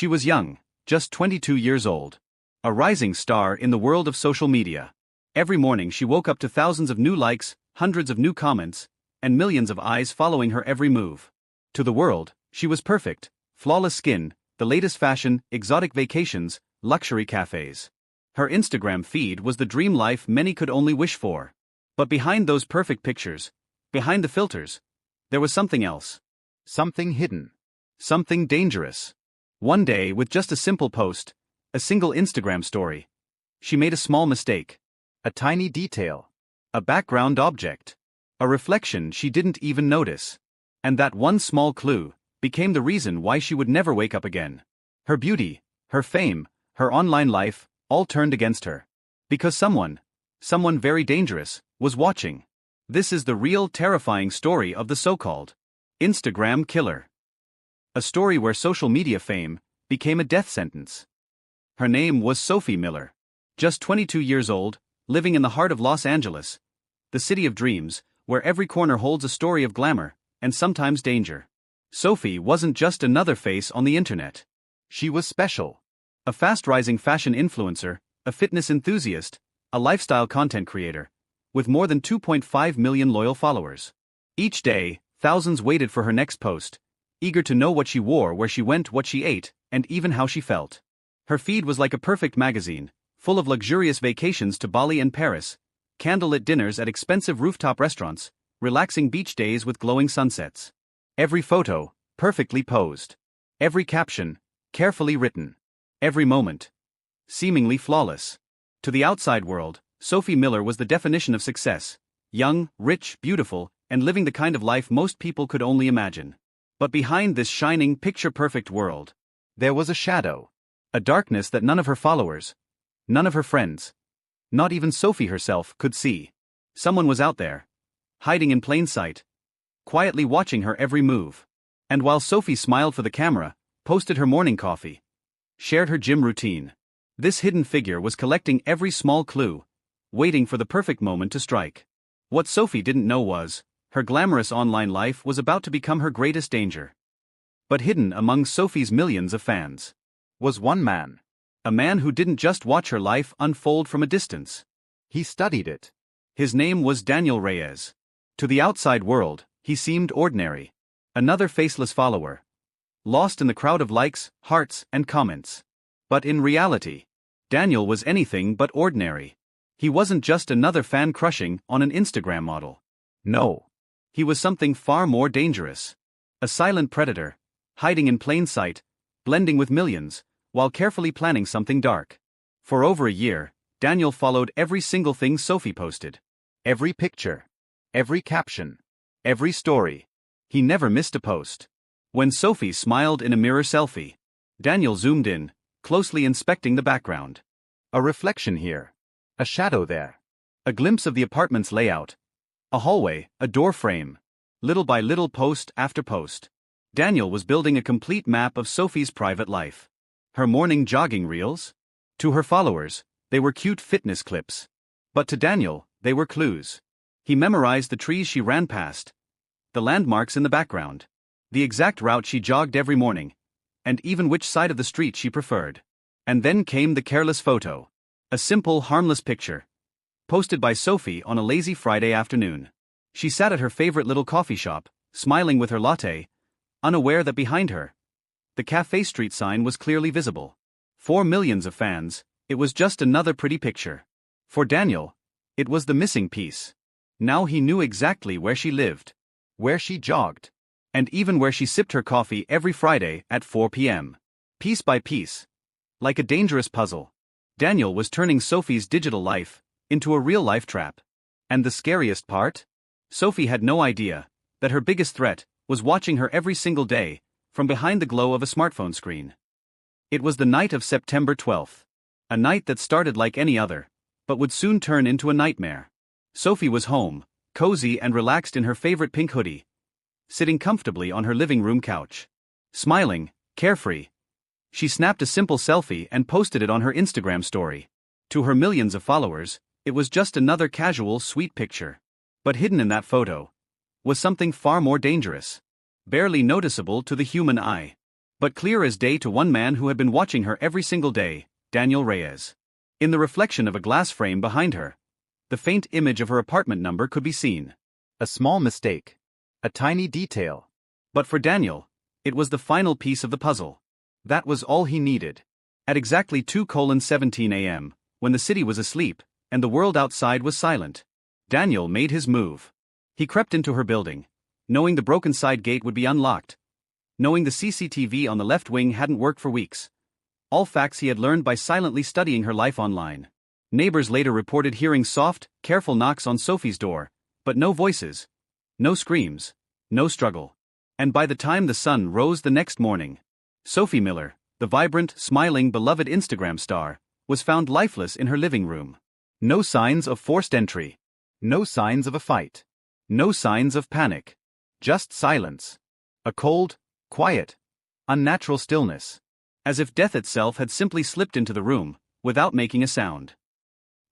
She was young, just 22 years old. A rising star in the world of social media. Every morning she woke up to thousands of new likes, hundreds of new comments, and millions of eyes following her every move. To the world, she was perfect: flawless skin, the latest fashion, exotic vacations, luxury cafes. Her Instagram feed was the dream life many could only wish for. But behind those perfect pictures, behind the filters, there was something else. Something hidden. Something dangerous. One day, with just a simple post, a single Instagram story, she made a small mistake. A tiny detail. A background object. A reflection she didn't even notice. And that one small clue became the reason why she would never wake up again. Her beauty, her fame, her online life, all turned against her. Because someone very dangerous, was watching. This is the real terrifying story of the so-called Instagram killer. A story where social media fame became a death sentence. Her name was Sophie Miller. Just 22 years old, living in the heart of Los Angeles, the city of dreams, where every corner holds a story of glamour, and sometimes danger. Sophie wasn't just another face on the internet. She was special. A fast-rising fashion influencer, a fitness enthusiast, a lifestyle content creator, with more than 2.5 million loyal followers. Each day, thousands waited for her next post, eager to know what she wore, where she went, what she ate, and even how she felt. Her feed was like a perfect magazine, full of luxurious vacations to Bali and Paris, candlelit dinners at expensive rooftop restaurants, relaxing beach days with glowing sunsets. Every photo, perfectly posed. Every caption, carefully written. Every moment, seemingly flawless. To the outside world, Sophie Miller was the definition of success: young, rich, beautiful, and living the kind of life most people could only imagine. But behind this shining, picture-perfect world, there was a shadow. A darkness that none of her followers, none of her friends, not even Sophie herself, could see. Someone was out there, hiding in plain sight, quietly watching her every move. And while Sophie smiled for the camera, posted her morning coffee, shared her gym routine, this hidden figure was collecting every small clue, waiting for the perfect moment to strike. What Sophie didn't know was, her glamorous online life was about to become her greatest danger. But hidden among Sophie's millions of fans was one man. A man who didn't just watch her life unfold from a distance. He studied it. His name was Daniel Reyes. To the outside world, he seemed ordinary. Another faceless follower, lost in the crowd of likes, hearts, and comments. But in reality, Daniel was anything but ordinary. He wasn't just another fan crushing on an Instagram model. No. He was something far more dangerous. A silent predator, hiding in plain sight, blending with millions, while carefully planning something dark. For over a year, Daniel followed every single thing Sophie posted. Every picture. Every caption. Every story. He never missed a post. When Sophie smiled in a mirror selfie, Daniel zoomed in, closely inspecting the background. A reflection here. A shadow there. A glimpse of the apartment's layout. A hallway, a door frame. Little by little, post after post, Daniel was building a complete map of Sophie's private life. Her morning jogging reels? To her followers, they were cute fitness clips. But to Daniel, they were clues. He memorized the trees she ran past, the landmarks in the background, the exact route she jogged every morning, and even which side of the street she preferred. And then came the careless photo. A simple, harmless picture, posted by Sophie on a lazy Friday afternoon. She sat at her favorite little coffee shop, smiling with her latte, unaware that behind her, the Cafe Street sign was clearly visible. For millions of fans, it was just another pretty picture. For Daniel, it was the missing piece. Now he knew exactly where she lived, where she jogged, and even where she sipped her coffee every Friday at 4 p.m. Piece by piece, like a dangerous puzzle, Daniel was turning Sophie's digital life into a real-life trap. And the scariest part? Sophie had no idea that her biggest threat was watching her every single day, from behind the glow of a smartphone screen. It was the night of September 12th. A night that started like any other, but would soon turn into a nightmare. Sophie was home, cozy and relaxed in her favorite pink hoodie, sitting comfortably on her living room couch. Smiling, carefree. She snapped a simple selfie and posted it on her Instagram story. To her millions of followers, it was just another casual, sweet picture. But hidden in that photo was something far more dangerous, barely noticeable to the human eye. But clear as day to one man who had been watching her every single day, Daniel Reyes. In the reflection of a glass frame behind her, the faint image of her apartment number could be seen. A small mistake. A tiny detail. But for Daniel, it was the final piece of the puzzle. That was all he needed. At exactly 2:17 a.m., when the city was asleep, and the world outside was silent, Daniel made his move. He crept into her building, knowing the broken side gate would be unlocked, knowing the CCTV on the left wing hadn't worked for weeks. All facts he had learned by silently studying her life online. Neighbors later reported hearing soft, careful knocks on Sophie's door, but no voices, no screams, no struggle. And by the time the sun rose the next morning, Sophie Miller, the vibrant, smiling, beloved Instagram star, was found lifeless in her living room. No signs of forced entry. No signs of a fight. No signs of panic. Just silence. A cold, quiet, unnatural stillness. As if death itself had simply slipped into the room, without making a sound.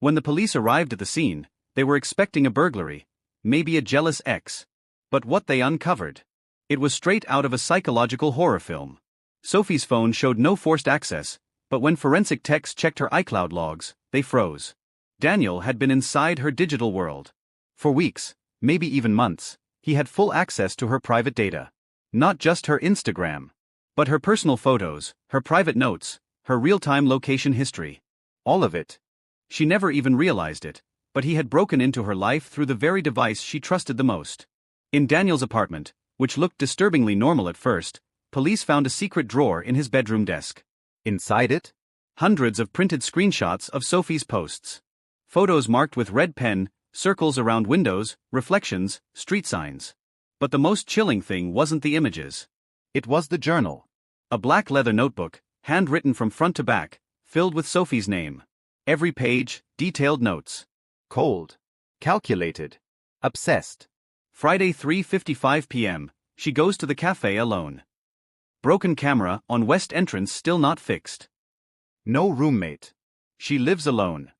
When the police arrived at the scene, they were expecting a burglary, maybe a jealous ex. But what they uncovered? It was straight out of a psychological horror film. Sophie's phone showed no forced access, but when forensic techs checked her iCloud logs, they froze. Daniel had been inside her digital world. For weeks, maybe even months, he had full access to her private data. Not just her Instagram, but her personal photos, her private notes, her real-time location history. All of it. She never even realized it, but he had broken into her life through the very device she trusted the most. In Daniel's apartment, which looked disturbingly normal at first, police found a secret drawer in his bedroom desk. Inside it? Hundreds of printed screenshots of Sophie's posts. Photos marked with red pen, circles around windows, reflections, street signs. But the most chilling thing wasn't the images. It was the journal. A black leather notebook, handwritten from front to back, filled with Sophie's name. Every page, detailed notes. Cold. Calculated. Obsessed. Friday 3:55 p.m., she goes to the cafe alone. Broken camera on west entrance still not fixed. No roommate. She lives alone.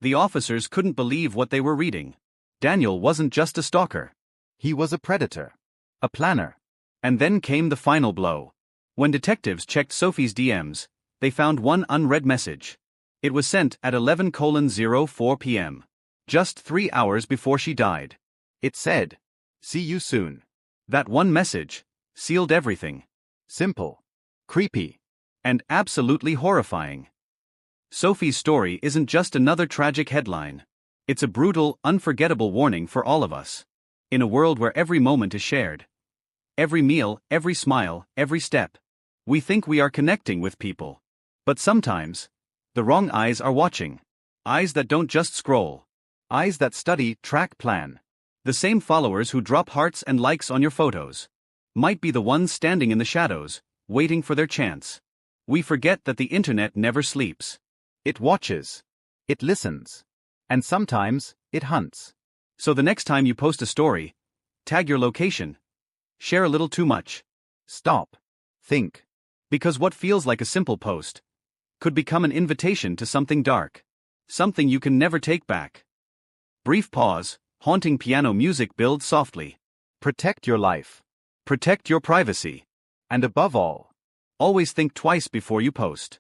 The officers couldn't believe what they were reading. Daniel wasn't just a stalker. He was a predator. A planner. And then came the final blow. When detectives checked Sophie's DMs, they found one unread message. It was sent at 11:04 p.m. Just 3 hours before she died. It said, "See you soon." That one message sealed everything. Simple. Creepy. And absolutely horrifying. Sophie's story isn't just another tragic headline. It's a brutal, unforgettable warning for all of us. In a world where every moment is shared. Every meal, every smile, every step. We think we are connecting with people. But sometimes, the wrong eyes are watching. Eyes that don't just scroll. Eyes that study, track, plan. The same followers who drop hearts and likes on your photos might be the ones standing in the shadows, waiting for their chance. We forget that the internet never sleeps. It watches. It listens. And sometimes, it hunts. So the next time you post a story, tag your location. Share a little too much. Stop. Think. Because what feels like a simple post could become an invitation to something dark. Something you can never take back. Brief pause, haunting piano music builds softly. Protect your life. Protect your privacy. And above all, always think twice before you post.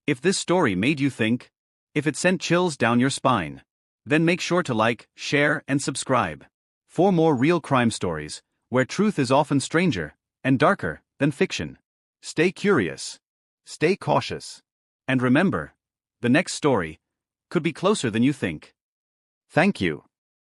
If this story made you think, if it sent chills down your spine, then make sure to like, share, and subscribe. For more real crime stories, where truth is often stranger and darker than fiction. Stay curious. Stay cautious. And remember, the next story could be closer than you think. Thank you.